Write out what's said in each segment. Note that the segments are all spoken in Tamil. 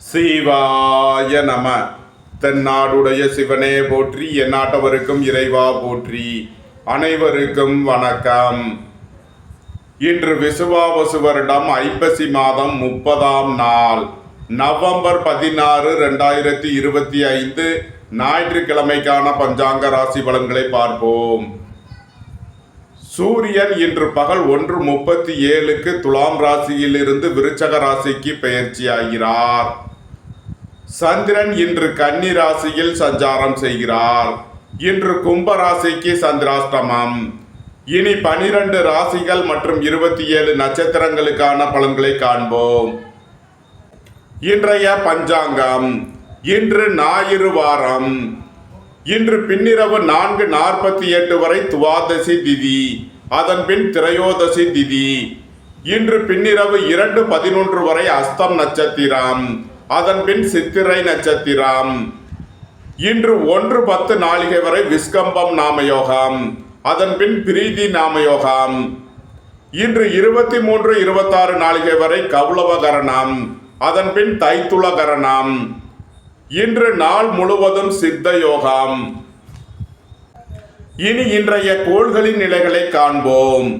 சிவாய நம. தென்னாடுடைய சிவனே போற்றி, எந்நாட்டவருக்கும் இறைவா போற்றி. அனைவருக்கும் வணக்கம். இன்று விசுவாவசு வருடம் ஐப்பசி மாதம் 30ஆம் நாள், நவம்பர் 16, 2025 ஞாயிற்றுக்கிழமைக்கான பஞ்சாங்க ராசி பலன்களை பார்ப்போம். சூரியன் இன்று பகல் 1:37க்கு துலாம் ராசியிலிருந்து விருச்சக ராசிக்கு பெயர்ச்சியாகிறார். சந்திரன் இன்று கன்னி ராசியில் சஞ்சாரம் செய்கிறார். இன்று கும்ப ராசிக்கு சந்திராஷ்டமம். இனி 12 ராசிகள் மற்றும் 27 நட்சத்திரங்களுக்கான பலன்களை காண்போம். இன்றைய பஞ்சாங்கம். இன்று ஞாயிறு வாரம். இன்று பின்னிரவு 4:48 வரை துவாதசி திதி, அதன் பின் திரையோதசி திதி. இன்று பின்னிரவு 2:11 வரை அஸ்தம் நட்சத்திரம், அதன் பின் சித்திரை நட்சத்திரம். இன்று 1:10 நாளிகை வரை விஸ்கம்பம் நாமயோகம், அதன் பின் பிரீதி நாமயோகம். இன்று 23:26 நாளிகை வரை கௌளவ கரணம், அதன் பின் தைத்துள கரணம். இன்று நாள் முழுவதும் சித்த யோகம். இனி இன்றைய கோள்களின் நிலைகளை காண்போம்.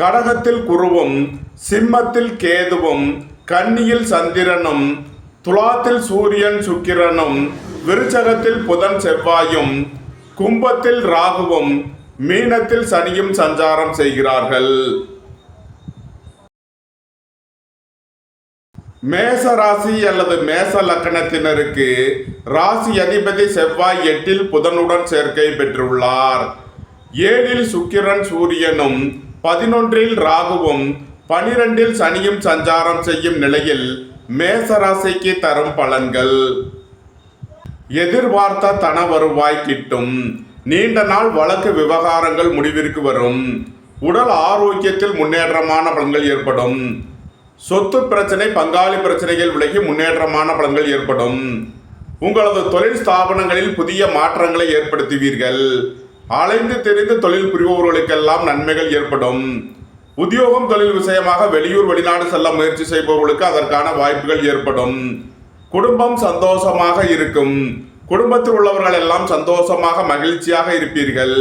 கடகத்தில் குருவும், சிம்மத்தில் கேதுவும், கன்னியில் சந்திரனும், துலாத்தில் சூரியன் சுக்கிரனும், விருச்சகத்தில் புதன் செவ்வாயும், கும்பத்தில் ராகுவும், மீனத்தில் சனியும் சஞ்சாரம் செய்கிறார்கள். மேச ராசி அல்லது மேச லக்கணத்தினருக்கு ராசி அதிபதி செவ்வாய் 8ல் புதனுடன் சேர்க்கை பெற்றுள்ளார். 7ல் சுக்கிரன் சூரியனும், 11ல் ராகுவும், 12ல் சனியும் சஞ்சாரம் செய்யும் நிலையில் மேச ராசிக்கு தரும் பலன்கள். எதிர்பார்த்த தன வருவாய் கிட்டும். நீண்ட நாள் வழக்கு விவகாரங்கள் முடிவிற்கு வரும். உடல் ஆரோக்கியத்தில் முன்னேற்றமான பலன்கள் ஏற்படும். சொத்து பிரச்சனை, பங்காளி பிரச்சனைகள் விலகி முன்னேற்றமான பலன்கள் ஏற்படும். உங்களது தொழில் ஸ்தாபனங்களில் புதிய மாற்றங்களை ஏற்படுத்துவீர்கள். அலைந்து தெரிந்து தொழில் புரிபவர்களுக்கெல்லாம் நன்மைகள் ஏற்படும். உத்தியோகம் தொழில் விஷயமாக வெளியூர் வெளிநாடு செல்ல முயற்சி செய்பவர்களுக்கு அதற்கான வாய்ப்புகள் ஏற்படும். குடும்பம் சந்தோஷமாக இருக்கும். குடும்பத்தில் உள்ளவர்கள் எல்லாம் சந்தோஷமாக மகிழ்ச்சியாக இருப்பீர்கள்.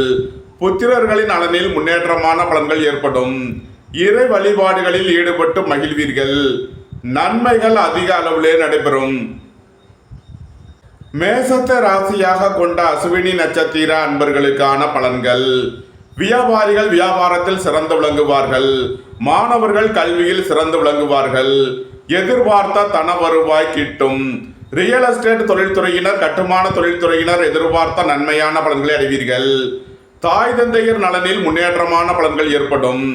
புத்திரர்களின் நலனில் முன்னேற்றமான பலன்கள் ஏற்படும். இறை வழிபாடுகளில் ஈடுபட்டு மகிழ்வீர்கள். நன்மைகள் அதிக அளவிலே நடைபெறும். மேசத்தை ராசியாக கொண்ட அசுவினி நட்சத்திர அன்பர்களுக்கான பலன்கள். வியாபாரிகள் வியாபாரத்தில் சிறந்து விளங்குவார்கள். மாணவர்கள் கல்வியில் சிறந்து விளங்குவார்கள். எதிர்பார்த்த தன வருவாய் கிட்டும். ரியல் எஸ்டேட் தொழில்துறையினர், கட்டுமான தொழில்துறையினர் எதிர்பார்த்த நன்மையான பலன்களை அடைவீர்கள். தாய் தந்தையர் நலனில் முன்னேற்றமான பலன்கள் ஏற்படும்.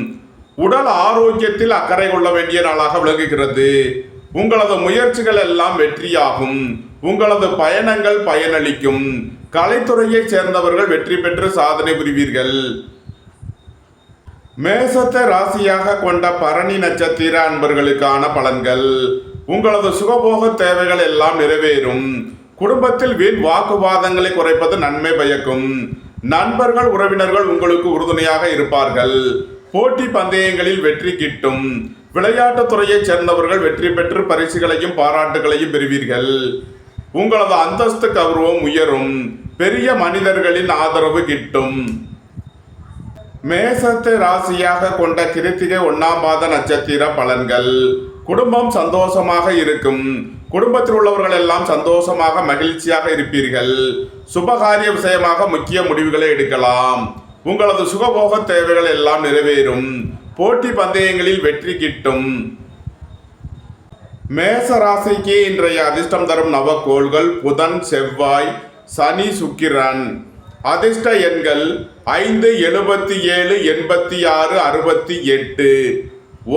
உடல் ஆரோக்கியத்தில் அக்கறை கொள்ள வேண்டிய நாளாக விளங்குகிறது. உங்களது முயற்சிகள் எல்லாம் வெற்றியாகும். உங்களது பயணங்கள் பயனளிக்கும். கலைத்துறையை சேர்ந்தவர்கள் வெற்றி பெற்று சாதனை புரிவீர்கள். மேசத்தை ராசியாக கொண்ட பரணி நட்சத்திர அன்பர்களுக்கான பலன்கள். உங்களது சுகபோக தேவைகள் எல்லாம் நிறைவேறும். குடும்பத்தில் வீண் வாக்குவாதங்களை குறைப்பது நன்மை பயக்கும். நண்பர்கள் உறவினர்கள் உங்களுக்கு உறுதுணையாக இருப்பார்கள். போட்டி பந்தயங்களில் வெற்றி கிட்டும். விளையாட்டுத் துறையைச் சேர்ந்தவர்கள் வெற்றி பெற்று பரிசுகளையும் பாராட்டுகளையும் பெறுவீர்கள். உங்களது அந்தஸ்து கௌரவம் உயரும். பெரிய மனிதர்களின் ஆதரவு கிட்டும். மேசத்தை ராசியாக கொண்ட கிருத்திகை 1ஆம் பாத நட்சத்திர பலன்கள். குடும்பம் சந்தோஷமாக இருக்கும். குடும்பத்தில் உள்ளவர்கள் எல்லாம் சந்தோஷமாக மகிழ்ச்சியாக இருப்பீர்கள். சுபகாரிய விஷயமாக முக்கிய முடிவுகளை எடுக்கலாம். உங்களது சுகபோக தேவைகள் எல்லாம் நிறைவேறும். போட்டி பந்தயங்களில் வெற்றி கிட்டும். மேச ராசிக்கு இன்றைய அதிர்ஷ்டம் தரும் நவக்கோள்கள் புதன், செவ்வாய், சனி, சுக்கிரன். அதிர்ஷ்ட எண்கள் 5, 77, 86, 68,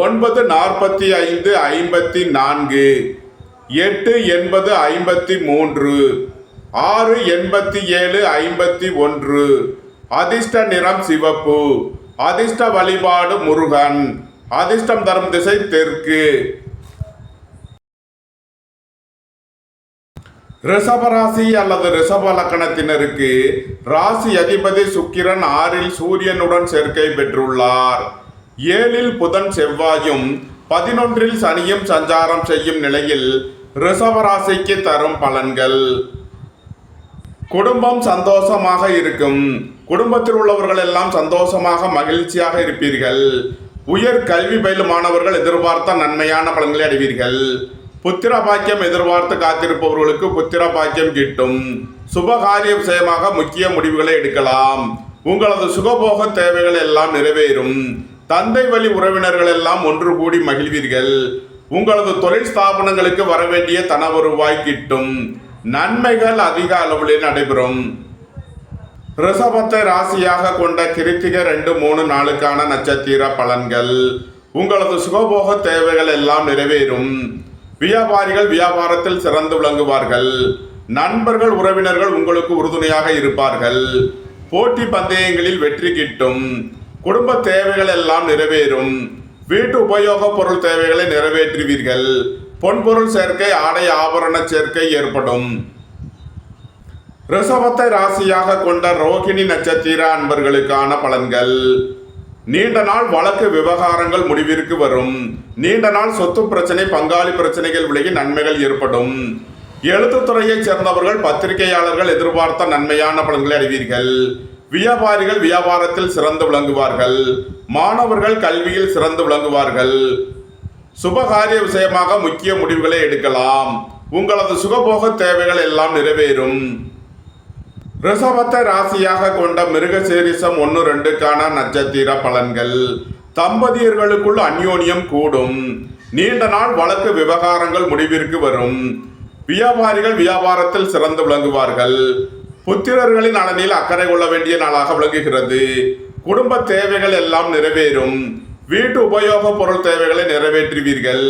9, 45, 54, 8, 80, 53, 6, 87, 51. அதிர்ஷ்ட நிறம் சிவப்பு. அதிர்ஷ்ட வழிபாடு முருகன். அதிர்ஷ்டம் தரும் திசை தெற்கு. ரிஷபராசி அல்லது ரிஷப லக்கணத்தினருக்கு ராசி அதிபதி சுக்கிரன் 6ல் சூரியனுடன் சேர்க்கை பெற்றுள்ளார். 7ல் புதன் செவ்வாயும் 11ல் சனியும் சஞ்சாரம் செய்யும் நிலையில் ரிஷபராசிக்கு தரும் பலன்கள். குடும்பம் சந்தோஷமாக இருக்கும். குடும்பத்தில் உள்ளவர்கள் எல்லாம் சந்தோஷமாக மகிழ்ச்சியாக இருப்பீர்கள். உயர் கல்வி பயிலும் மாணவர்கள் எதிர்பார்த்த நன்மையான பலன்களை அடைவீர்கள். புத்திர பாக்கியம் எதிர்பார்த்து காத்திருப்பவர்களுக்கு புத்திர பாக்கியம் கிட்டும். சுபகாரிய விஷயமாக முக்கிய முடிவுகளை எடுக்கலாம். உங்களது சுகபோக தேவைகள் எல்லாம் நிறைவேறும். தந்தை வழி உறவினர்கள் எல்லாம் ஒன்று கூடி மகிழ்வீர்கள். உங்களது தொழில் ஸ்தாபனங்களுக்கு வரவேண்டிய தன வருவாய் கிட்டும். நன்மைகள் அதிக அளவில் நடைபெறும். ரிஷபத்தை ராசியாக கொண்ட கிருத்திகை 2, 3 நாளுக்கான நட்சத்திர பலன்கள். உங்களது சுகபோக தேவைகள் எல்லாம் நிறைவேறும். வியாபாரிகள் வியாபாரத்தில் சிறந்து விளங்குவார்கள். நண்பர்கள் உறவினர்கள் உங்களுக்கு உறுதுணையாக இருப்பார்கள். போட்டி பந்தயங்களில் வெற்றி கிட்டும். குடும்ப தேவைகள் எல்லாம் நிறைவேறும். வீட்டு உபயோக பொருள் தேவைகளை நிறைவேற்றுவீர்கள். பொன்பொருள் சேர்க்கை ஆடை ஆபரண சேர்க்கை ஏற்படும். ரிஷபத்தை ராசியாக கொண்ட ரோகிணி நட்சத்திர அன்பர்களுக்கான பலன்கள். நீண்ட நாள் வழக்கு விவகாரங்கள் முடிவிற்கு வரும். நீண்ட நாள் சொத்து பிரச்சனை பங்காளி பிரச்சனைகள் விலகி நன்மைகள் ஏற்படும். எழுத்துத்துறையைச் சேர்ந்தவர்கள் பத்திரிகையாளர்கள் எதிர்பார்த்த நன்மையான பலன்களை அடைவீர்கள். வியாபாரிகள் வியாபாரத்தில் சிறந்து விளங்குவார்கள். மாணவர்கள் கல்வியில் சிறந்து விளங்குவார்கள். சுபகாரிய விஷயமாக முக்கிய முடிவுகளை எடுக்கலாம். உங்களது சுகபோக தேவைகள் எல்லாம் நிறைவேறும். ரிஷபத்தை ராசியாக கொண்ட மிருகசீரிஷம் 1, 2க்கான நட்சத்திர பலன்கள். தம்பதியர்களுக்குள் அந்யோன்யம் கூடும். நீண்ட நாள் வழக்கு விவகாரங்கள் முடிவிற்கு வரும். வியாபாரிகள் வியாபாரத்தில் சிறந்து விளங்குவார்கள். புத்திரர்களின் நலனில் அக்கறை கொள்ள வேண்டிய நாளாக விளங்குகிறது. குடும்ப தேவைகள் எல்லாம் நிறைவேறும். வீட்டு உபயோக பொருள் தேவைகளை நிறைவேற்றுவீர்கள்.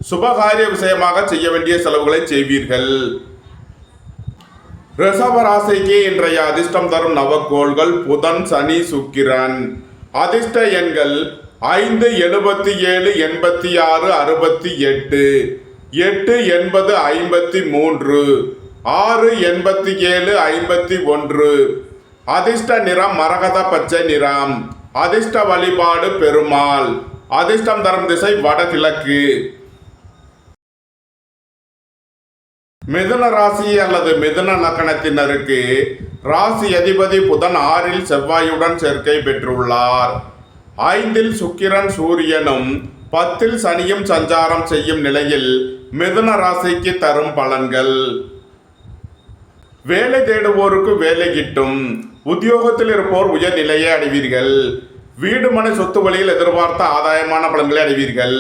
சுபகாரிய விஷயமாக செய்ய வேண்டிய செலவுகளை செய்வீர்கள். ரிஷபராசிக்கு இன்றைய அதிர்ஷ்டம் தரும் நவக்கோள்கள் புதன், சனி, சுக்கிரன். அதிர்ஷ்ட எண்கள் 5, 77, 86, 68, 8, 80, 53, 6, 87, 51. அதிர்ஷ்ட நிறம் மரகத பச்சை நிறம். அதிர்ஷ்ட வழிபாடு பெருமாள். அதிர்ஷ்டம் தரும் திசை வடகிழக்கு. மிதுன ராசி அல்லது மிதுன லக்னத்தினருக்கு ராசி அதிபதி புதன் 6ல் செவ்வாயுடன் சேர்க்கை பெற்றுள்ளார். 5ல் சுக்கிரன் சூரியனும் 10ல் சனியும் சஞ்சாரம் செய்யும் நிலையில் மிதுன ராசிக்கு தரும் பலன்கள். வேலை தேடுவோருக்கு வேலை கிட்டும். உத்தியோகத்தில் இருப்போர் உயர் நிலையை அடைவீர்கள். வீடு மனை சொத்து வழியில் எதிர்பார்த்த ஆதாயமான பலன்களை அடைவீர்கள்.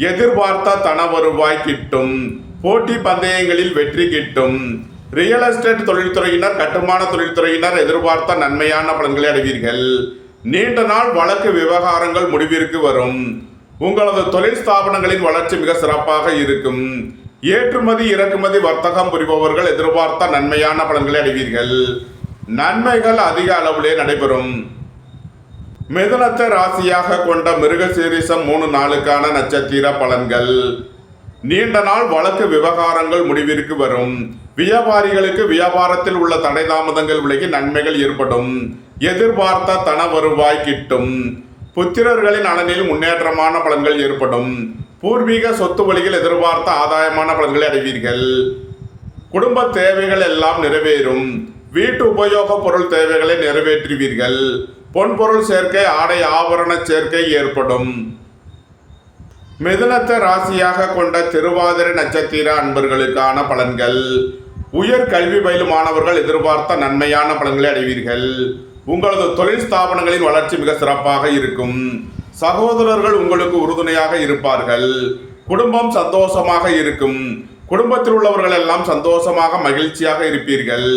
எதிர்பார்த்த தன வருவாய் கிட்டும். போட்டி பந்தயங்களில் வெற்றி கிட்டும். ரியல் எஸ்டேட் தொழில்துறையினர் கட்டுமான தொழில்துறையினர் எதிர்பார்த்த நன்மையான பலன்களை அடைவீர்கள். நீண்ட நாள் வழக்கு விவகாரங்கள் முடிவிற்கு வரும். உங்களது தொழில் ஸ்தாபனங்களின் வளர்ச்சி மிக சிறப்பாக இருக்கும். ஏற்றுமதி இறக்குமதி வர்த்தகம் புரிபவர்கள் எதிர்பார்த்த நன்மையான பலன்களை அடைவீர்கள். நன்மைகள் அதிக அளவிலே நடைபெறும். மிதுனத்தை ராசியாக கொண்ட மிருகசீரிஷம் 3 நாளுக்கான நட்சத்திர பலன்கள். நீண்ட நாள் வழக்கு விவகாரங்கள் முடிவிற்கு வரும். வியாபாரிகளுக்கு வியாபாரத்தில் உள்ள தடை தாமதங்கள் விலகி நன்மைகள் ஏற்படும். எதிர்பார்த்த தன வருவாய் கிட்டும். புத்திரர்களின் நலனில் முன்னேற்றமான பலன்கள் ஏற்படும். பூர்வீக சொத்து வழியில் எதிர்பார்த்த ஆதாயமான பலன்களை அடைவீர்கள். குடும்ப தேவைகள் எல்லாம் நிறைவேறும். வீட்டு உபயோக பொருள் தேவைகளை நிறைவேற்றுவீர்கள். பொன்பொருள் சேர்க்கை ஆடை ஆபரண சேர்க்கை ஏற்படும். மிதுனத்தை ராசியாக கொண்ட திருவாதிரை நட்சத்திர அன்பர்களுக்கான பலன்கள். உயர் கல்வி பயிலும் மாணவர்கள் எதிர்பார்த்த நன்மையான பலன்களை அடைவீர்கள். உங்களது தொழில் ஸ்தாபனங்களின் வளர்ச்சி மிக சிறப்பாக இருக்கும். சகோதரர்கள் உங்களுக்கு உறுதுணையாக இருப்பார்கள். குடும்பம் சந்தோஷமாக இருக்கும். குடும்பத்தில் உள்ளவர்கள் எல்லாம் சந்தோஷமாக மகிழ்ச்சியாக இருப்பீர்கள்.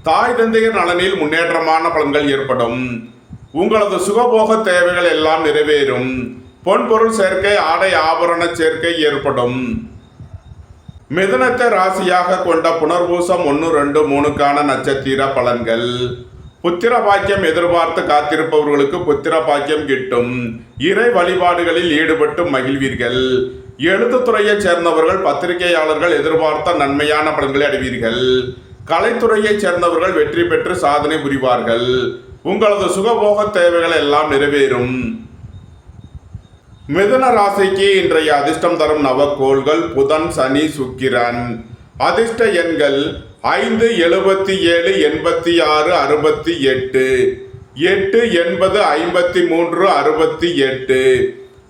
தாய் தந்தையர் நலனில் முன்னேற்றமான பலன்கள் ஏற்படும். உங்களது சுகபோக தேவைகள் எல்லாம் நிறைவேறும். பொன்பொருள் சேர்க்கை ஆடை ஆபரண சேர்க்கை ஏற்படும். மிதுனத்தை ராசியாக கொண்ட புனர்பூசம் 1, 2, 3க்கான நட்சத்திர பலன்கள். புத்திர பாக்கியம் எதிர்பார்த்து காத்திருப்பவர்களுக்கு புத்திர பாக்கியம் கிட்டும். இறை வழிபாடுகளில் ஈடுபட்டு மகிழ்வீர்கள். எழுத்துத்துறையைச் சேர்ந்தவர்கள் பத்திரிகையாளர்கள் எதிர்பார்த்த நன்மையான பலன்களை அடைவீர்கள். கலைத்துறையைச் சேர்ந்தவர்கள் வெற்றி பெற்று சாதனை புரிவார்கள். உங்களது சுகபோக தேவைகள் எல்லாம் நிறைவேறும். மிதுன ராசிக்கு இன்றைய அதிர்ஷ்டம் தரும் நவக்கோள்கள் புதன், சனி, சுக்கிரன். அதிர்ஷ்ட எண்கள் 5, 77, 86, 68, 8, 80, 53, 68.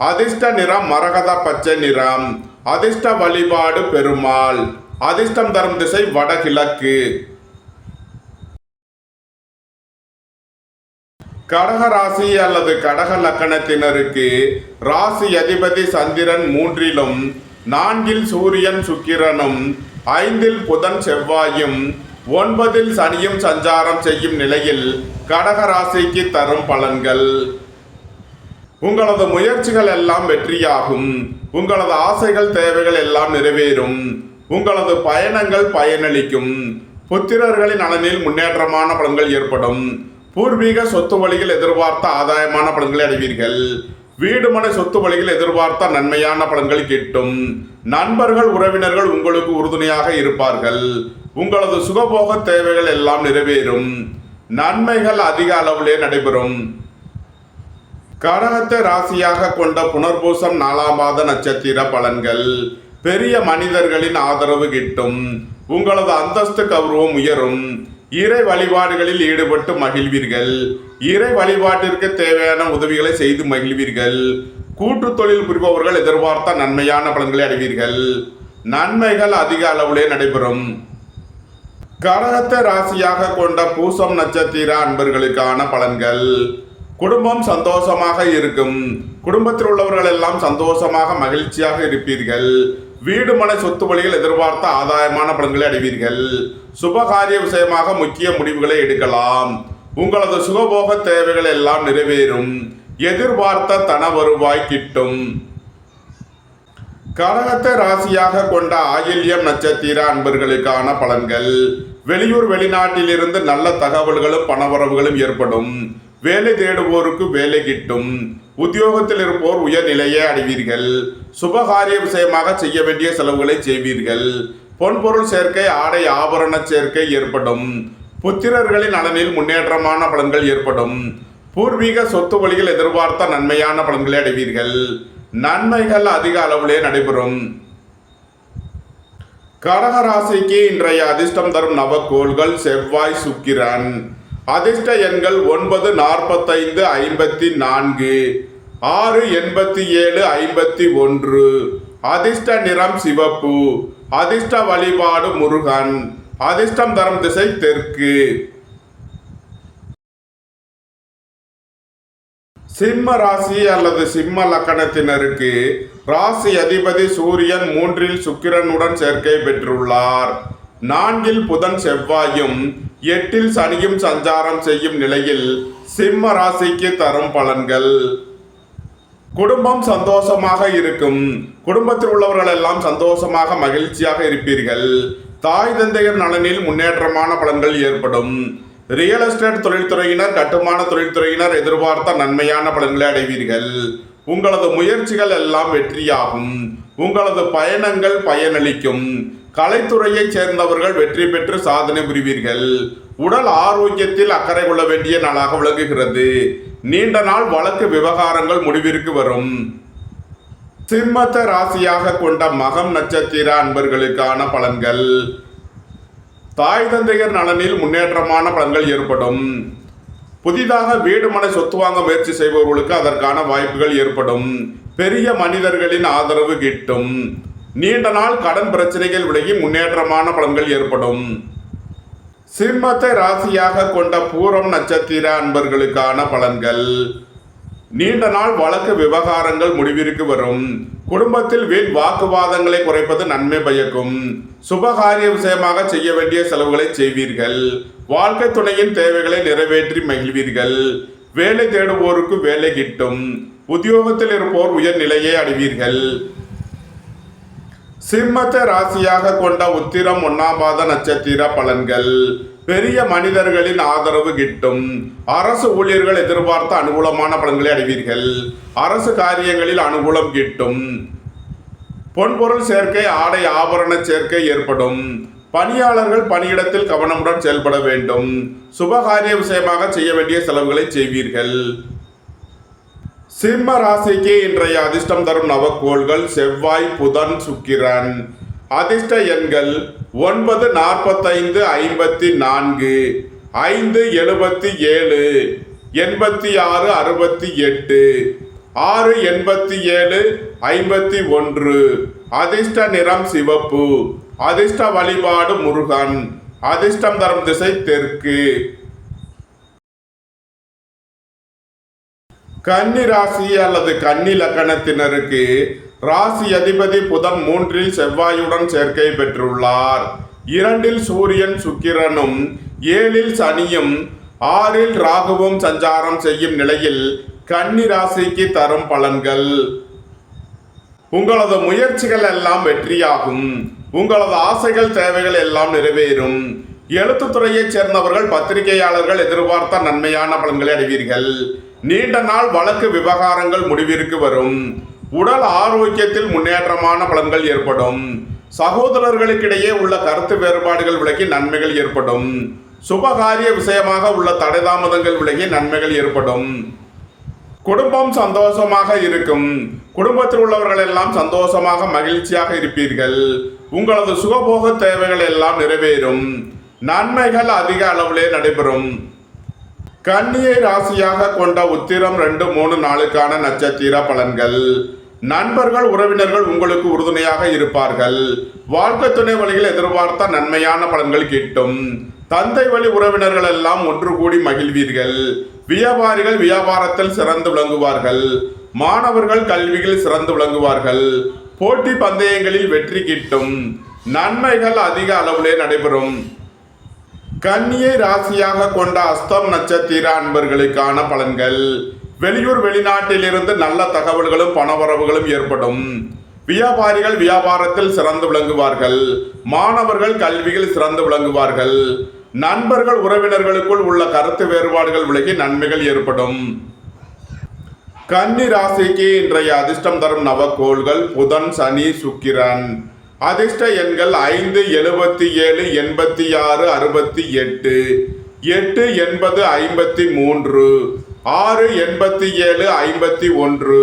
அதிர்ஷ்ட நிறம் மரகத பச்சை நிறம். அதிர்ஷ்ட வழிபாடு பெருமாள். அதிர்ஷ்டம் தரும் திசை வடகிழக்கு. கடக ராசி அல்லது கடக லக்கணத்தினருக்கு ராசி அதிபதி சந்திரன் 3லும், 4ல் சூரியன் சுக்கிரனும், 5ல் புதன் செவ்வாயும், 9ல் சனியும் சஞ்சாரம் செய்யும் நிலையில் கடக ராசிக்கு தரும் பலன்கள். உங்களது முயற்சிகள் எல்லாம் வெற்றியாகும். உங்களது ஆசைகள் தேவைகள் எல்லாம் நிறைவேறும். உங்களது பயணங்கள் பயனளிக்கும். புத்திரர்களின் நலனில் முன்னேற்றமான பலன்கள் ஏற்படும். பூர்வீக சொத்து வழியில் எதிர்பார்த்த ஆதாயமான பலன்களை அடைவீர்கள். வீடு மனை சொத்து வழியில் எதிர்பார்த்த நன்மையான பலன்கள் கிட்டும். நண்பர்கள் உறவினர்கள் உங்களுக்கு உறுதுணையாக இருப்பார்கள். உங்களது சுகபோக தேவைகள் எல்லாம் நிறைவேறும். நன்மைகள் அதிக அளவிலே நடைபெறும். கடகத்தை ராசியாக கொண்ட புனர்பூசம் 4ஆம் மாத நட்சத்திர பலன்கள். பெரிய மனிதர்களின் ஆதரவு கிட்டும். உங்களது அந்தஸ்து கௌரவம் உயரும். இறை வழிபாடுகளில் ஈடுபட்டு மகிழ்வீர்கள். இறை வழிபாட்டிற்கு தேவையான உதவிகளை செய்து மகிழ்வீர்கள். கூட்டு தொழில் புரிபவர்கள் எதிர்பார்த்த நன்மையான பலன்களை அடைவீர்கள். நன்மைகள் அதிக அளவிலே நடைபெறும். கடகத்தை ராசியாக கொண்ட பூசம் நட்சத்திர அன்பர்களுக்கான பலன்கள். குடும்பம் சந்தோஷமாக இருக்கும். குடும்பத்தில் உள்ளவர்கள் எல்லாம் சந்தோஷமாக மகிழ்ச்சியாக இருப்பீர்கள். வீடு மனை சொத்து வழியில் எதிர்பார்த்த ஆதாயமான பலன்களை அடைவீர்கள். சுபகாரிய விஷயமாக முக்கிய முடிவுகளை எடுக்கலாம். உங்களது சுகபோக தேவைகள் எல்லாம் நிறைவேறும். எதிர்பார்த்த தன வருவாய் கிட்டும். கடகத்தை ராசியாக கொண்ட ஆயில்யம் நட்சத்திர அன்பர்களுக்கான பலன்கள். வெளியூர் வெளிநாட்டிலிருந்து நல்ல தகவல்களும் பணவரவுகளும் ஏற்படும். வேலை தேடுவோருக்கு வேலை கிட்டும். உத்தியோகத்தில் இருப்போர் உயர்நிலையை அடைவீர்கள். சுபகாரிய விஷயமாக செய்ய வேண்டிய செலவுகளை செய்வீர்கள். பொன்பொருள் சேர்க்கை, ஆடை ஆபரண சேர்க்கை ஏற்படும். புத்திரர்களின் நலனில் முன்னேற்றமான பலன்கள் ஏற்படும். பூர்வீக சொத்து வழியில் எதிர்பார்த்த நன்மையான பலன்களை அடைவீர்கள். நன்மைகள் அதிக அளவிலே நடைபெறும். கடக ராசிக்கு இன்றைய அதிர்ஷ்டம் தரும் நவக்கோள்கள் செவ்வாய், சுக்கிரன். அதிர்ஷ்ட எண்கள் 9, 45, 54, 6, 87, 51. அதிர்ஷ்ட நிறம் சிவப்பு. அதிர்ஷ்ட வழிபாடு முருகன். அதிர்ஷ்டம் தரும் திசை தெற்கு. சிம்ம ராசி அல்லது சிம்ம லக்கணத்தினருக்கு ராசி அதிபதி சூரியன் 3ல் சுக்கிரனுடன் சேர்க்கை பெற்றுள்ளார். 4ல் புதன் செவ்வாயும், 8ல் சனியும் சஞ்சாரம் செய்யும் நிலையில் சிம்ம ராசிக்கு தரும் பலன்கள். குடும்பம் சந்தோஷமாக இருக்கும். குடும்பத்தில் உள்ளவர்கள் எல்லாம் சந்தோஷமாக மகிழ்ச்சியாக இருப்பீர்கள். தாய் தந்தையர் நலனில் முன்னேற்றமான பலன்கள் ஏற்படும். ரியல் எஸ்டேட் தொழில்துறையினர், கட்டுமான தொழில்துறையினர் எதிர்பார்த்த நன்மையான பலன்களை அடைவீர்கள். உங்களது முயற்சிகள் எல்லாம் வெற்றியாகும். உங்களது பயணங்கள் பயனளிக்கும். கலைத்துறையைச் சேர்ந்தவர்கள் வெற்றி பெற்று சாதனை புரிவீர்கள். உடல் ஆரோக்கியத்தில் அக்கறை கொள்ள வேண்டிய நாளாக விளங்குகிறது. நீண்ட நாள் வழக்கு விவகாரங்கள் முடிவிற்கு வரும். சிம்மத்தை ராசியாக கொண்ட மகம் நட்சத்திர அன்பர்களுக்கான பலன்கள். தாய் தந்தையர் நலனில் முன்னேற்றமான பலன்கள் ஏற்படும். புதிதாக வீடு மனை சொத்து வாங்க முயற்சி செய்பவர்களுக்கு அதற்கான வாய்ப்புகள் ஏற்படும். பெரிய மனிதர்களின் ஆதரவு கிட்டும். நீண்ட நாள் கடன் பிரச்சனைகள் விலகி முன்னேற்றமான பலன்கள் ஏற்படும். சிம்மத்தை ராசியாக கொண்ட பூரம் நட்சத்திர அன்பர்களுக்கான பலன்கள். நீண்ட நாள் வழக்கு விவகாரங்கள் முடிவிற்கு வரும். குடும்பத்தில் வீண் வாக்குவாதங்களை குறைப்பது நன்மை பயக்கும். சுபகாரிய விஷயமாக செய்ய வேண்டிய செலவுகளை செய்வீர்கள். வாழ்க்கை துணையின் தேவைகளை நிறைவேற்றி மகிழ்வீர்கள். வேலை தேடுவோருக்கு வேலை கிட்டும். உத்தியோகத்தில் இருப்போர் உயர்நிலையை அடைவீர்கள். சிம்மத்தை ராசியாக கொண்ட உத்திரம் 1ஆம் மாத நட்சத்திர பலன்கள். பெரிய மனிதர்களின் ஆதரவு கிட்டும். அரசு ஊழியர்கள் எதிர்பார்த்த அனுகூலமான பலன்களை அடைவீர்கள். அரசு காரியங்களில் அனுகூலம் கிட்டும். பொன்பொருள் சேர்க்கை, ஆடை ஆபரண சேர்க்கை ஏற்படும். பணியாளர்கள் பணியிடத்தில் கவனமுடன் செயல்பட வேண்டும். சுபகாரிய விஷயமாக செய்ய வேண்டிய செலவுகளை செய்வீர்கள். சிம்ம ராசிக்கு இன்றைய அதிர்ஷ்டம் தரும் நவக்கோள்கள் செவ்வாய், புதன், சுக்கிரன். அதிர்ஷ்ட எண்கள் 9, 45, 54, 5, 77, 86, 68, 6, 87, 51. அதிர்ஷ்ட நிறம் சிவப்பு. அதிர்ஷ்ட வழிபாடு முருகன். அதிர்ஷ்டம் தரும் திசை தெற்கு. கன்னி ராசி அல்லது கன்னி லக்கணத்தினருக்கு ராசி அதிபதி புதன் 3இல் செவ்வாயுடன் சேர்க்கை பெற்றுள்ளார். 2இல் சூரியன் சுக்கிரனும் 7இல் சனியும் 6இல் ராகுவும் சஞ்சாரம் செய்யும் நிலையில் கன்னி ராசிக்கு தரும் பலன்கள். உங்களது முயற்சிகள் எல்லாம் வெற்றியாகும். உங்களது ஆசைகள் தேவைகள் எல்லாம் நிறைவேறும். எழுத்துத்துறையைச் சேர்ந்தவர்கள் பத்திரிகையாளர்கள் எதிர்பார்த்த நன்மையான பலன்களை அடைவீர்கள். நீண்ட நாள் வழக்கு விவகாரங்கள் முடிவிற்கு வரும். உடல் ஆரோக்கியத்தில் முன்னேற்றமான பலன்கள் ஏற்படும். சகோதரர்களுக்கிடையே உள்ள கருத்து வேறுபாடுகள் விலகி நன்மைகள் ஏற்படும். சுபகாரிய விஷயமாக உள்ள தடைதாமதங்கள் விலகி நன்மைகள் ஏற்படும். குடும்பம் சந்தோஷமாக இருக்கும். குடும்பத்தில் உள்ளவர்கள் எல்லாம் சந்தோஷமாக மகிழ்ச்சியாக இருப்பீர்கள். உங்களது சுகபோக தேவைகள் எல்லாம் நிறைவேறும். நன்மைகள் அதிக அளவிலே நடைபெறும். கன்னியை ராசியாக கொண்ட உத்திரம் 2, 3, 4க்கான நட்சத்திர பலன்கள். நண்பர்கள் உறவினர்கள் உங்களுக்கு உறுதுணையாக இருப்பார்கள். வாழ்க்கை துணை வழியில் எதிர்பார்த்த நன்மையான பலன்கள் கிட்டும். தந்தை வழி உறவினர்கள் எல்லாம் ஒன்று கூடி மகிழ்வீர்கள். வியாபாரிகள் வியாபாரத்தில் சிறந்து விளங்குவார்கள். மாணவர்கள் கல்வியில் சிறந்து விளங்குவார்கள். போட்டி பந்தயங்களில் வெற்றி கிட்டும். நன்மைகள் அதிக அளவிலே நடைபெறும். கன்னியை ராசியாக கொண்ட அஸ்தம் நட்சத்திர அன்பர்களுக்கான பலன்கள். வெளியூர் வெளிநாட்டிலிருந்து நல்ல தகவல்களும் பணவரவுகளும் ஏற்படும். வியாபாரிகள் வியாபாரத்தில் சிறந்து விளங்குவார்கள். மாணவர்கள் கல்வியில் சிறந்து விளங்குவார்கள். நண்பர்கள் உறவினர்களுக்குள் உள்ள கருத்து வேறுபாடுகள் விலகி நன்மைகள் ஏற்படும். கன்னி ராசிக்கு இன்றைய அதிர்ஷ்டம் தரும் நவக்கோள்கள் புதன், சனி, சுக்கிரன். அதிர்ஷ்ட எண்கள் 5, 77, 86, 68, 8, 80, 53, 6, 87, 51.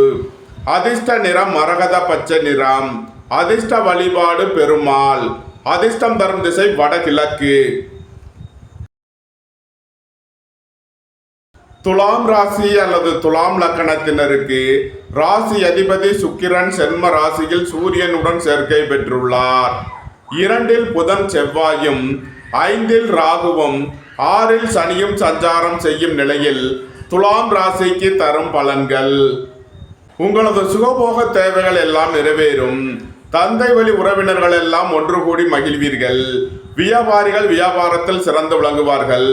அதிர்ஷ்ட நிறம் மரகத பச்சை நிறம். அதிர்ஷ்ட வழிபாடு பெருமாள். அதிர்ஷ்டம் தரும் திசை வடகிழக்கு. துலாம் ராசி அல்லது துலாம் லக்கணத்தினருக்கு ராசி அதிபதி சுக்கிரன் சென்ம ராசியில் சூரியனுடன் சேர்க்கை பெற்றுள்ளார். 2இல் புதன் செவ்வாயும் 5இல் ராகுவும் 6இல் சனியும் சஞ்சாரம் செய்யும் நிலையில் துலாம் ராசிக்கு தரும் பலன்கள். உங்களது சுகபோக தேவைகள் எல்லாம் நிறைவேறும். தந்தை வழி உறவினர்கள் எல்லாம் ஒன்று கூடி மகிழ்வீர்கள். வியாபாரிகள் வியாபாரத்தில் சிறந்து விளங்குவார்கள்.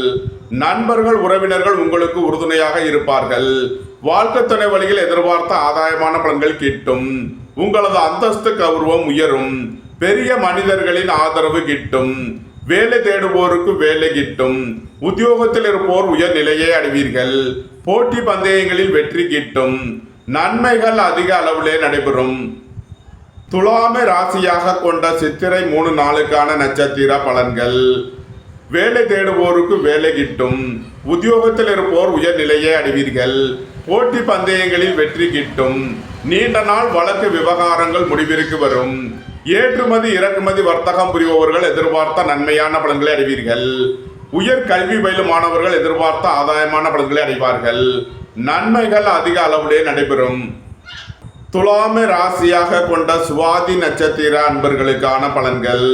நண்பர்கள் உறவினர்கள் உங்களுக்கு உறுதுணையாக இருப்பார்கள். வாழ்க்கை துணை வழியில் எதிர்பார்த்த ஆதாயமான பலன்கள் கிட்டும். உங்களது அந்தஸ்து கௌரவம் உயரும். பெரிய மனிதர்களின் ஆதரவு கிட்டும். வேலை தேடுவோருக்கு வேலை கிட்டும். உத்தியோகத்தில் இருப்போர் உயர் நிலையை அடைவீர்கள். போட்டி பந்தயங்களில் வெற்றி கிட்டும். நன்மைகள் அதிக அளவிலே நடைபெறும். துலாமை ராசியாக கொண்ட சித்திரை 3, 4க்கான நட்சத்திர பலன்கள். வேலை தேடுவோருக்கு வேலை கிட்டும். உத்தியோகத்தில் இருப்போர் உயர் நிலையை அடைவீர்கள். போட்டி பந்தயங்களில் வெற்றி கிட்டும். நீண்ட நாள் வழக்கு விவகாரங்கள் முடிவிற்கு வரும். ஏற்றுமதி இறக்குமதி வர்த்தகம் புரிபவர்கள் எதிர்பார்த்த நன்மையான பலன்களை அடைவீர்கள். உயர் கல்வி பயிலும் மாணவர்கள் எதிர்பார்த்த ஆதாயமான பலன்களை அடைவார்கள். நன்மைகள் அதிக அளவிலே நடைபெறும். துலாமை ராசியாக கொண்ட சுவாதி நட்சத்திர அன்பர்களுக்கான பலன்கள்.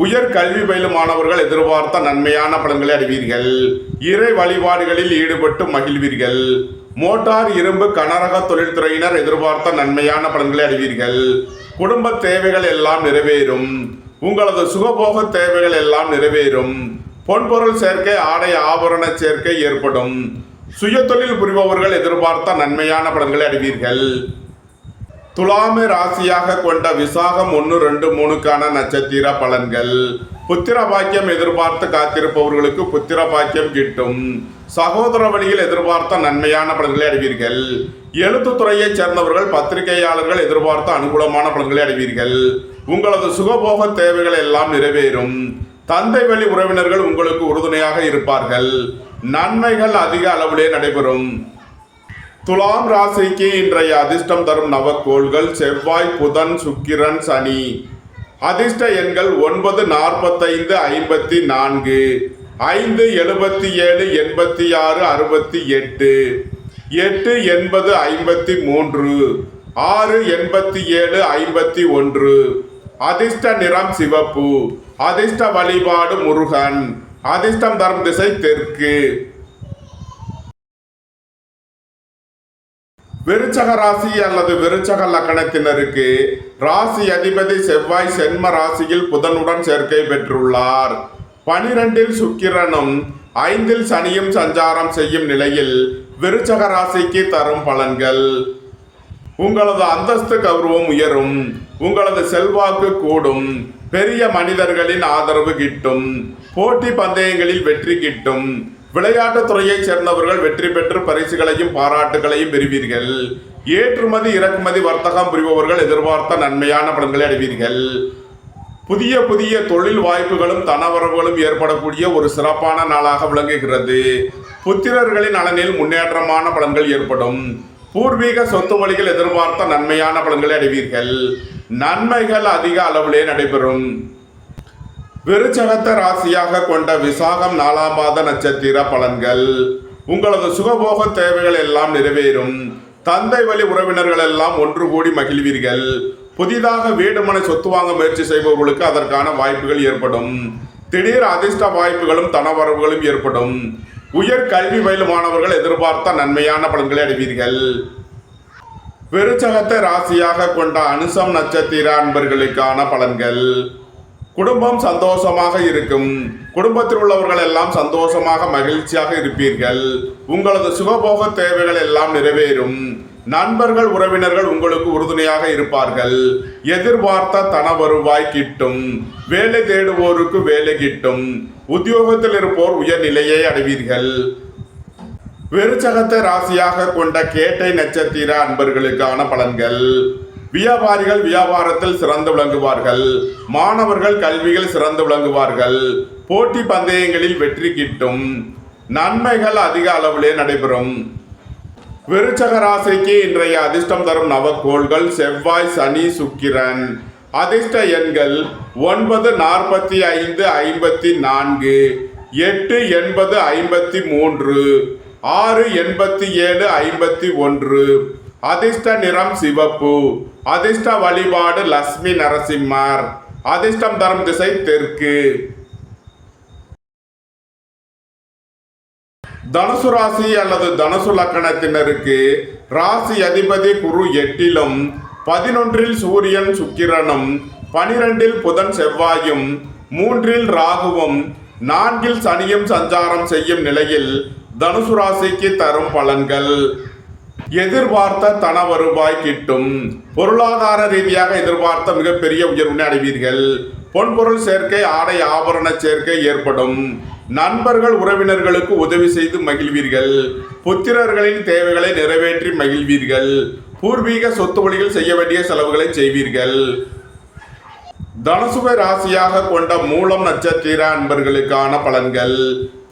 உயர் கல்வி பயிலும் மாணவர்கள் எதிர்பார்த்த நன்மையான பலன்களை அடைவீர்கள். இறை வழிபாடுகளில் ஈடுபட்டு மகிழ்வீர்கள். மோட்டார் இரும்பு கனரக தொழில்துறையினர் எதிர்பார்த்த நன்மையான பலன்களை அடைவீர்கள். குடும்ப தேவைகள் எல்லாம் நிறைவேறும். உங்களது சுகபோக தேவைகள் எல்லாம் நிறைவேறும். பொன்பொருள் சேர்க்கை ஆடை ஆபரண சேர்க்கை ஏற்படும். சுய தொழில் புரிபவர்கள் எதிர்பார்த்த நன்மையான பலன்களை அடைவீர்கள். துலாமை ராசியாக கொண்ட விசாகம் 1, 2, 3க்கான நட்சத்திர பலன்கள். புத்திர பாக்கியம் எதிர்பார்த்து காத்திருப்பவர்களுக்கு புத்திர பாக்கியம் கிட்டும். சகோதர வழியில் எதிர்பார்த்த நன்மையான பலன்களை அடைவீர்கள். எழுத்துத்துறையைச் சேர்ந்தவர்கள் பத்திரிகையாளர்கள் எதிர்பார்த்த அனுகூலமான பலன்களை அடைவீர்கள். உங்களது சுகபோக தேவைகள் எல்லாம் நிறைவேறும். தந்தை வழி உறவினர்கள் உங்களுக்கு உறுதுணையாக இருப்பார்கள். நன்மைகள் அதிக அளவிலே நடைபெறும். துலாம் ராசிக்கு இன்றைய அதிர்ஷ்டம் தரும் நவக்கோள்கள் செவ்வாய், புதன், சுக்கிரன், சனி. அதிர்ஷ்ட எண்கள் 9, 45, 54, 5, 77, 86, 68, 8, 80, 53, 6, 87, 51. அதிர்ஷ்ட நிறம் சிவப்பு. அதிர்ஷ்ட வழிபாடு முருகன். அதிர்ஷ்டம் தரும் திசை தெற்கு. விருச்சக ராசி அல்லது விருச்சக லக்கணத்தினருக்கு ராசி அதிபதி செவ்வாய் சென்ம ராசியில் புதனுடன் சேர்க்கை பெற்றுள்ளார். 12இல் சுக்கிரனும் 5இல் சனியும் சஞ்சாரம் செய்யும் நிலையில் விருச்சக ராசிக்கு தரும் பலன்கள்: உங்களது அந்தஸ்து கௌரவம் உயரும், உங்களது செல்வாக்கு கூடும், பெரிய மனிதர்களின் ஆதரவு கிட்டும், போட்டி பந்தயங்களில் வெற்றி கிட்டும், விளையாட்டுத் துறையைச் சேர்ந்தவர்கள் வெற்றி பெற்று பரிசுகளையும் பாராட்டுகளையும் பெறுவீர்கள். ஏற்றுமதி இறக்குமதி வர்த்தகம் புரிபவர்கள் எதிர்பார்த்த நன்மையான பலன்களை அடைவீர்கள். புதிய புதிய தொழில் வாய்ப்புகளும் தனவரவுகளும் ஏற்படக்கூடிய ஒரு சிறப்பான நாளாக விளங்குகிறது. புத்திரர்களின் நலனில் முன்னேற்றமான பலன்கள் ஏற்படும். பூர்வீக சொத்து வழிகள் எதிர்பார்த்த நன்மையான பலன்களை அடைவீர்கள். நன்மைகள் அதிக அளவிலே நடைபெறும். விருச்சகத்தை ராசியாக கொண்ட விசாகம் 4ஆம் பாத நட்சத்திர பலன்கள்: உங்களது சுகபோக தேவைகள் எல்லாம் நிறைவேறும். தந்தை வழி உறவினர்கள் எல்லாம் ஒன்று கூடி மகிழ்வீர்கள். புதிதாக வீடு மனை சொத்து வாங்க முயற்சி செய்பவர்களுக்கு அதற்கான வாய்ப்புகள் ஏற்படும். திடீர் அதிர்ஷ்ட வாய்ப்புகளும் தனவரவுகளும் ஏற்படும். உயர் கல்வி பயிலும் மாணவர்கள் எதிர்பார்த்த நன்மையான பலன்களை அடைவீர்கள். விருச்சகத்தை ராசியாக கொண்ட அனுசம் நட்சத்திர அன்பர்களுக்கான பலன்கள்: குடும்பம் சந்தோஷமாக இருக்கும். குடும்பத்தில் உள்ளவர்கள் எல்லாம் சந்தோஷமாக மகிழ்ச்சியாக இருப்பீர்கள். உங்களது சுகபோக தேவைகள் எல்லாம் நிறைவேறும். நண்பர்கள் உறவினர்கள் உங்களுக்கு உறுதுணையாக இருப்பார்கள். எதிர்பார்த்த தன வருவாய் கிட்டும். வேலை தேடுவோருக்கு வேலை கிட்டும். உத்தியோகத்தில் இருப்போர் உயர்நிலையை அடைவீர்கள். விருச்சகத்தை ராசியாக கொண்ட கேட்டை நட்சத்திர அன்பர்களுக்கான பலன்கள்: வியாபாரிகள் வியாபாரத்தில் சிறந்து விளங்குவார்கள். மாணவர்கள் கல்வியில் சிறந்து விளங்குவார்கள். போட்டி பந்தயங்களில் வெற்றி கிட்டும். நன்மைகள் அதிக அளவிலே நடைபெறும். விருச்சக ராசிக்கு இன்றைய அதிர்ஷ்டம் தரும் நவக்கோள்கள் செவ்வாய், சனி, சுக்கிரன். அதிர்ஷ்ட எண்கள் 9, 45, 54, 8, 80, 53, 6, 87, 51. அதிர்ஷ்ட நிறம் சிவப்பு. அதிர்ஷ்ட வழிபாடு லட்சுமி நரசிம்மர். அதிர்ஷ்டம் தரும் திசை தெற்கு. தனுசு ராசி அல்லது தனுசு லக்கணத்தினருக்கு ராசி அதிபதி குரு 8இலும் 11இல் சூரியன் சுக்கிரனும் 12இல் புதன் செவ்வாயும் 3இல் ராகுவும் 4இல் சனியும் சஞ்சாரம் செய்யும் நிலையில் தனுசு ராசிக்கு தரும் பலன்கள்: எதிர்பார்த்த தன வருவாய் கிட்டும். பொருளாதார ரீதியாக எதிர்பார்த்த மிகப்பெரிய உயர்வினை அடைவீர்கள். பொன்பொருள் சேர்க்கை, ஆடை ஆபரண சேர்க்கை ஏற்படும். நண்பர்கள் உறவினர்களுக்கு உதவி செய்து மகிழ்வீர்கள். புத்திரர்களின் தேவைகளை நிறைவேற்றி மகிழ்வீர்கள். பூர்வீக சொத்து வழியில் செய்ய வேண்டிய செலவுகளை செய்வீர்கள். தனுசுவை ராசியாக கொண்ட மூலம் நட்சத்திர அன்பர்களுக்கான பலன்கள்: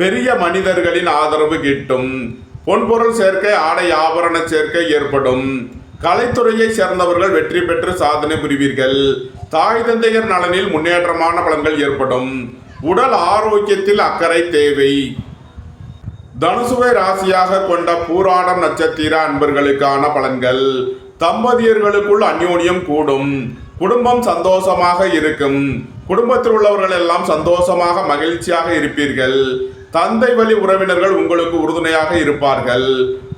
பெரிய மனிதர்களின் ஆதரவு கிட்டும். பொன்பொருள் சேர்க்கை, ஆடை ஆபரண சேர்க்கை ஏற்படும். கலைத்துறையை சேர்ந்தவர்கள் வெற்றி பெற்று சாதனை புரிவீர்கள். தாய் தந்தையர் நலனில் முன்னேற்றமான பலன்கள் ஏற்படும். உடல் ஆரோக்கியத்தில் அக்கறை தேவை. தனுசுவை ராசியாக கொண்ட பூராடம் நட்சத்திர அன்பர்களுக்கான பலன்கள்: தம்பதியர்களுக்குள் அந்யோன்யம் கூடும். குடும்பம் சந்தோஷமாக இருக்கும். குடும்பத்தில் உள்ளவர்கள் எல்லாம் சந்தோஷமாக மகிழ்ச்சியாக இருப்பீர்கள். தந்தை வழி உறவினர்கள் உங்களுக்கு உறுதுணையாக இருப்பார்கள்.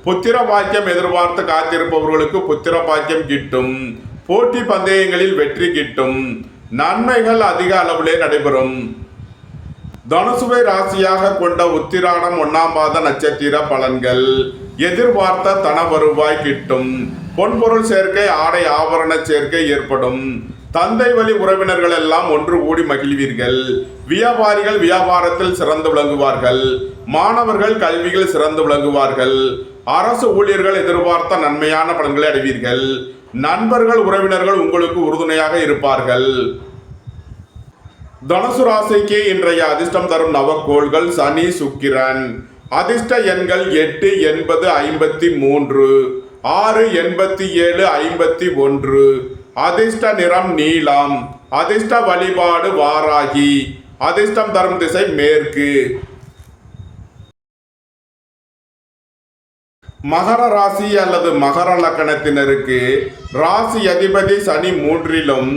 புத்திர பாக்கியம் எதிர்பார்த்து காத்திருப்பவர்களுக்கு புத்திர பாக்கியம் கிட்டும். போட்டி பந்தயங்களில் வெற்றி கிட்டும். நன்மைகள் அதிக அளவிலே நடைபெறும். தனுசுவை ராசியாக கொண்ட உத்திராடம் 1ஆம் பாத நட்சத்திர பலன்கள்: எதிர்பார்த்த தன வருவாய் கிட்டும். பொன்பொருள் சேர்க்கை, ஆடை ஆபரண சேர்க்கை ஏற்படும். தந்தை வழி உறவினர்கள் எல்லாம் ஒன்று கூடி மகிழ்வீர்கள். வியாபாரிகள் வியாபாரத்தில் சிறந்து விளங்குவார்கள். மாணவர்கள் கல்வியில் சிறந்து விளங்குவார்கள். அரசு ஊழியர்கள் எதிர்பார்த்த நன்மையான பலன்களை அடைவீர்கள். நண்பர்கள் உறவினர்கள் உங்களுக்கு உறுதுணையாக இருப்பார்கள். தனுசு ராசிக்கு இன்றைய அதிர்ஷ்டம் தரும் நவக்கோள்கள் சனி, சுக்கிரன். அதிர்ஷ்ட எண்கள் 8, 80, 53, 6, 87, 51. அதிர்ஷ்ட நிறம் நீலம். அதிர்ஷ்ட வழிபாடு வாராகி. அதிர்ஷ்டம் தரும் திசை மேற்கு. மகர ராசி அல்லது மகர லக்கணத்தினருக்கு ராசி அதிபதி சனி 3லும்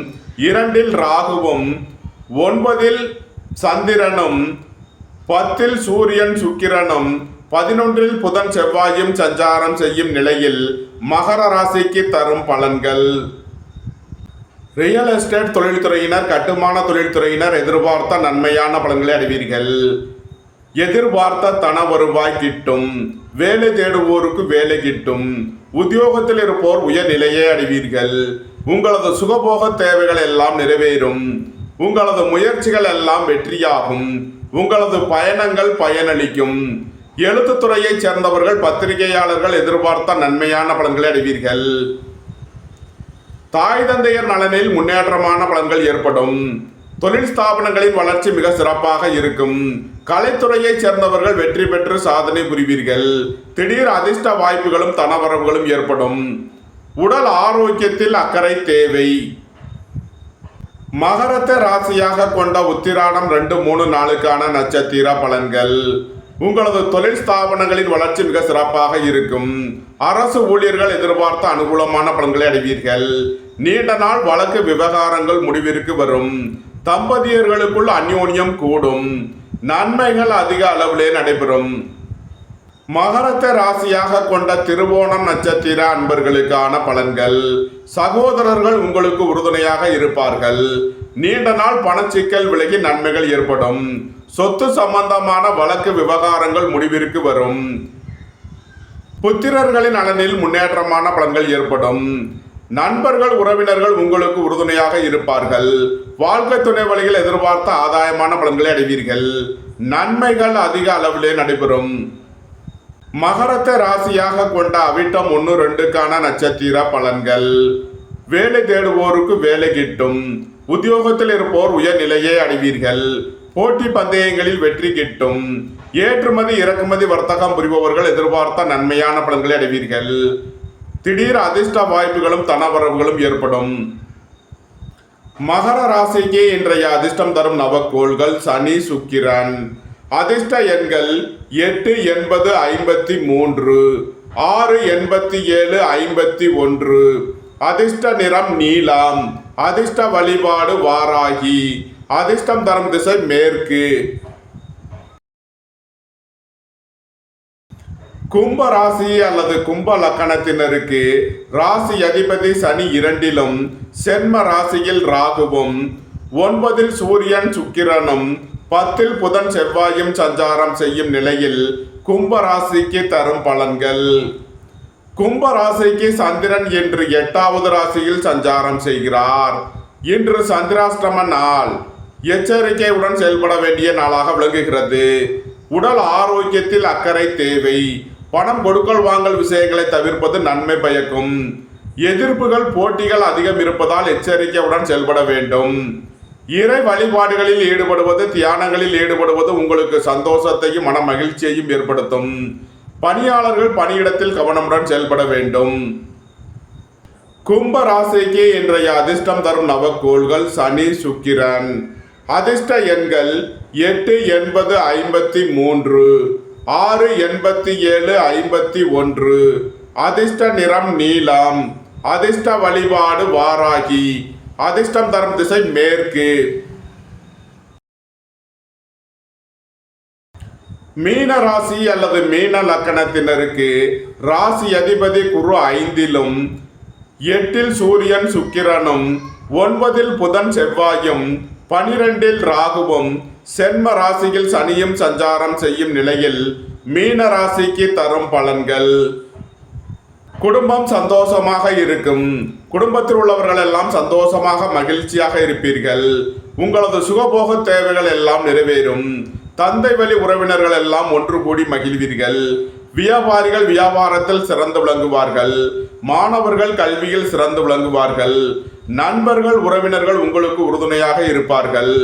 2ல் ராகுவும் 9ல் சந்திரனும் 10ல் சூரியன் சுக்கிரனும் 11ல் புதன் செவ்வாயும் சஞ்சாரம் செய்யும் நிலையில் மகர ராசிக்கு தரும் பலன்கள். ரியல் எஸ்டேட் தொழில்துறையினர், கட்டுமான தொழில்துறையினர் எதிர்பார்த்த நன்மையான பலன்களை அடைவீர்கள். எதிர்பார்த்த தன வருவாய் கிட்டும். வேலை தேடுவோருக்கு வேலை கிட்டும். உத்தியோகத்தில் இருப்போர் உயர்நிலையை அடைவீர்கள். உங்களது சுகபோக தேவைகள் எல்லாம் நிறைவேறும். உங்களது முயற்சிகள் எல்லாம் வெற்றியாகும். உங்களது பயணங்கள் பயனளிக்கும். எழுத்துத்துறையைச் சேர்ந்தவர்கள், பத்திரிகையாளர்கள் எதிர்பார்த்த நன்மையான பலன்களை அடைவீர்கள். தாய் தந்தையர் நலனில் முன்னேற்றமான பலன்கள் ஏற்படும். தொழில் ஸ்தாபனங்களின் வளர்ச்சி மிக சிறப்பாக இருக்கும். கலைத்துறையைச் சேர்ந்தவர்கள் வெற்றி பெற்று சாதனை புரிவீர்கள். திடீர் அதிர்ஷ்ட வாய்ப்புகளும் தனவரவுகளும் ஏற்படும். உடல் ஆரோக்கியத்தில் அக்கறை தேவை. மகரத்தை ராசியாக கொண்ட உத்திராடம் 2, 3 நாளுக்கான நட்சத்திர பலன்கள். உங்களது தொழில் ஸ்தாபனங்களின் வளர்ச்சி மிக சிறப்பாக இருக்கும். அரசு ஊழியர்கள் எதிர்பார்த்த அனுகூலமான பலன்களை அடைவீர்கள். நீண்ட நாள் வழக்கு விவகாரங்கள் முடிவிற்கு வரும். தம்பதியர்களுக்குள் அந்யோன்யம் கூடும். நன்மைகள் அதிக அளவிலே நடைபெறும். மகரத்தை ராசியாக கொண்ட திருவோணம் நட்சத்திர அன்பர்களுக்கான பலன்கள். சகோதரர்கள் உங்களுக்கு உறுதுணையாக இருப்பார்கள். நீண்ட நாள் பணச்சிக்கல் விலகி நன்மைகள் ஏற்படும். சொத்து சம்பந்தமான வழக்கு விவகாரங்கள் முடிவிற்கு வரும். புத்திரர்களின் நலனில் முன்னேற்றமான பலன்கள் ஏற்படும். நண்பர்கள், உறவினர்கள் உங்களுக்கு உறுதுணையாக இருப்பார்கள். வாழ்க்கை துணை வழியில் எதிர்பார்த்த ஆதாயமான பலன்களை அடைவீர்கள். நன்மைகள் அதிக அளவிலே நடைபெறும். மகரத்தை ராசியாக கொண்ட அவிட்டம் 1, 2க்கான நட்சத்திர பலன்கள். வேலை தேடுவோருக்கு வேலை கிட்டும். உத்தியோகத்தில் இருப்போர் உயர்நிலையை அடைவீர்கள். போட்டி பந்தயங்களில் வெற்றி கிட்டும். ஏற்றுமதி இறக்குமதி வர்த்தகம் புரிபவர்கள் எதிர்பார்த்த நன்மையான பலன்களை அடைவீர்கள். திடீர் அதிர்ஷ்ட வாய்ப்புகளும் தனவரவுகளும் ஏற்படும். மகர ராசிக்கு இன்றைய அதிர்ஷ்டம் தரும் நவக்கோள்கள் சனி, சுக்கிரன். அதிர்ஷ்ட எண்கள் 8, 80, 53, 6, 87, 51. அதிர்ஷ்ட நிறம் நீலம். அதிர்ஷ்ட வழிபாடு வாராகி. அதிர்ஷ்டம் தரும் திசை மேற்கு. கும்ப ராசி அல்லது கும்ப லக்கணத்தினருக்கு ராசி அதிபதி சனி 2லும் சென்ம ராசியில் ராகுவும் 9ல் சூரியன் சுக்கிரனும் 10ல் புதன் செவ்வாயும் சஞ்சாரம் செய்யும் நிலையில் கும்ப ராசிக்கு தரும் பலன்கள். கும்ப ராசிக்கு சந்திரன் இன்று 8வது ராசியில் சஞ்சாரம் செய்கிறார். இன்று சந்திராஷ்டம நாள். எச்சரிக்கையுடன் செயல்பட வேண்டிய நாளாக விளங்குகிறது. உடல் ஆரோக்கியத்தில் அக்கறை தேவை. பணம் கொடுக்கல் வாங்கல் விஷயங்களை தவிர்ப்பது நன்மை பயக்கும். எதிர்ப்புகள், போட்டிகள் அதிகம் இருப்பதால் எச்சரிக்கையுடன் செயல்பட வேண்டும். இறை வழிபாடுகளில் ஈடுபடுவது, தியானங்களில் ஈடுபடுவது உங்களுக்கு சந்தோஷத்தையும் மன மகிழ்ச்சியையும் ஏற்படுத்தும். பணியாளர்கள் பணியிடத்தில் கவனமுடன் செயல்பட வேண்டும். கும்ப ராசிக்கு இன்றைய அதிர்ஷ்டம் தரும் நவக்கோள்கள் சனி, சுக்கிரன். அதிர்ஷ்ட எண்கள் 8, 80, 53, 6, 87, 51. அதிர்ஷ்ட நிறம் நீலம். அதிர்ஷ்ட வழிபாடு வாராகி. அதிர்ஷ்டம் தரும் திசை மேற்கு. மீன ராசி அல்லது மீன லக்கணத்தினருக்கு ராசி அதிபதி குரு 5லும் 8ல் சூரியன் சுக்கிரனும் 9ல் புதன் செவ்வாயும் 12ல் ராகுவும் சென்ம ராசியில் சனியும் சஞ்சாரம் செய்யும் நிலையில் மீன ராசிக்கு தரும் பலன்கள். குடும்பம் சந்தோஷமாக இருக்கும். குடும்பத்தில் உள்ளவர்கள் எல்லாம் சந்தோஷமாக மகிழ்ச்சியாக இருப்பீர்கள். உங்களது சுகபோக தேவைகள் எல்லாம் நிறைவேறும். தந்தை வழி உறவினர்கள் எல்லாம் ஒன்று கூடி மகிழ்வீர்கள். வியாபாரிகள் வியாபாரத்தில் சிறந்து விளங்குவார்கள். மாணவர்கள் கல்வியில் சிறந்து விளங்குவார்கள். நண்பர்கள், உறவினர்கள் உங்களுக்கு உறுதுணையாக இருப்பார்கள்.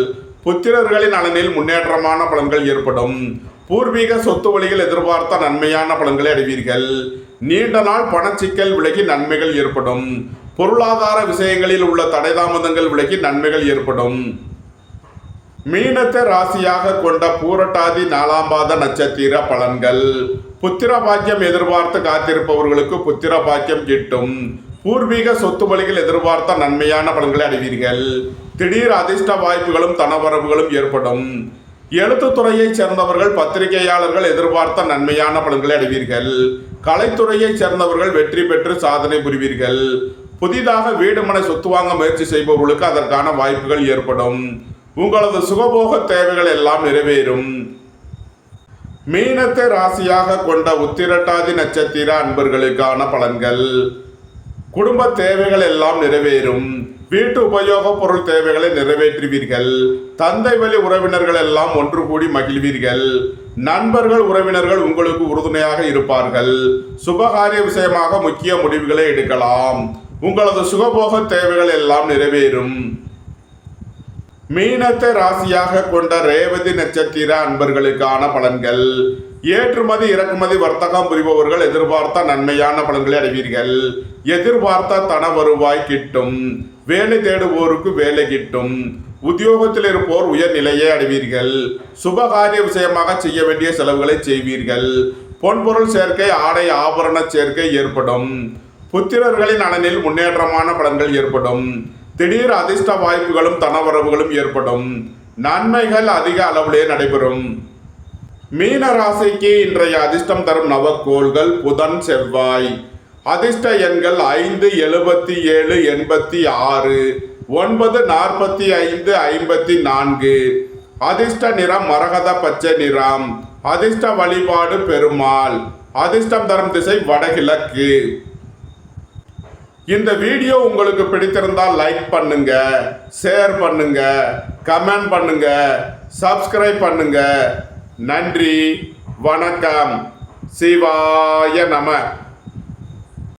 புத்திரர்களின் நலனில் முன்னேற்றமான பலன்கள் ஏற்படும். பூர்வீக சொத்து வழியில் எதிர்பார்த்த நன்மையான பலன்களை அடைவீர்கள். நீண்ட நாள் பணச்சிக்கல் விலகி நன்மைகள் ஏற்படும். பொருளாதார விஷயங்களில் உள்ள தடை தாமதங்கள் விலகி நன்மைகள் ஏற்படும். மீனத்தை ராசியாக கொண்ட பூரட்டாதி 4ஆம் பாத நட்சத்திர பலன்கள். புத்திர பாக்கியம் எதிர்பார்த்து காத்திருப்பவர்களுக்கு புத்திர பாக்கியம் கிட்டும். பூர்வீக சொத்து வழியில் எதிர்பார்த்த நன்மையான பலன்களை அடைவீர்கள். திடீர் அதிர்ஷ்ட வாய்ப்புகளும் தனவரவுகளும் ஏற்படும். எழுத்துத்துறையைச் சேர்ந்தவர்கள் பத்திரிகையாளர்கள் எதிர்பார்த்த நன்மையான பலன்களை அடைவீர்கள். கலைத்துறையைச் சேர்ந்தவர்கள் வெற்றி பெற்று சாதனை புரிவீர்கள். புதிதாக வீடு மனை சொத்து வாங்க முயற்சி செய்பவர்களுக்கு அதற்கான வாய்ப்புகள் ஏற்படும். உங்களது சுகபோக தேவைகள் எல்லாம் நிறைவேறும். மீனத்தை ராசியாக கொண்ட உத்திரட்டாதி நட்சத்திர அன்பர்களுக்கான பலன்கள். குடும்ப தேவைகள் எல்லாம் நிறைவேறும். வீட்டு உபயோக பொருள் தேவைகளை நிறைவேற்றுவீர்கள். தந்தை வழி உறவினர்கள் எல்லாம் ஒன்று கூடி மகிழ்வீர்கள். நண்பர்கள் உறவினர்கள் உங்களுக்கு உறுதுணையாக இருப்பார்கள். சுபகாரிய விஷயமாக முக்கிய முடிவுகளை எடுக்கலாம். உங்களது சுகபோக தேவைகள் எல்லாம் நிறைவேறும். மீனத்தை ராசியாக கொண்ட ரேவதி நட்சத்திர அன்பர்களுக்கான பலன்கள். ஏற்றுமதி இறக்குமதி வர்த்தகம் புரிபவர்கள் எதிர்பார்த்த நன்மையான பலன்களை அடைவீர்கள். எதிர்பார்த்த தன வருவாய் கிட்டும். வேலை தேடுவோருக்கு வேலை கிட்டும். உத்தியோகத்தில் இருப்போர் உயர்நிலையை அடைவீர்கள். சுபகாரிய விஷயமாக செய்ய வேண்டிய செலவுகளை செய்வீர்கள். பொன்பொருள் சேர்க்கை ஆடை ஆபரண சேர்க்கை ஏற்படும். புத்திரர்களின் நலனில் முன்னேற்றமான பலன்கள் ஏற்படும். திடீர் அதிர்ஷ்ட வாய்ப்புகளும் தனவரவுகளும் ஏற்படும். நன்மைகள் அதிக அளவிலே நடைபெறும். மீன ராசிக்கு இன்றைய அதிர்ஷ்டம் தரும் நவக்கோள்கள் புதன் செவ்வாய். அதிர்ஷ்ட எண்கள் 5, 77, 86, 9, 45, 54. அதிர்ஷ்ட நிறம் மரகத பச்சை நிறம். அதிர்ஷ்ட வழிபாடு பெருமாள். அதிர்ஷ்டம் தரும் திசை வடகிழக்கு. இந்த வீடியோ உங்களுக்கு பிடித்திருந்தால் லைக் பண்ணுங்க, ஷேர் பண்ணுங்க, கமெண்ட் பண்ணுங்க, சப்ஸ்கிரைப் பண்ணுங்க. நன்றி, வணக்கம். சிவாய நம.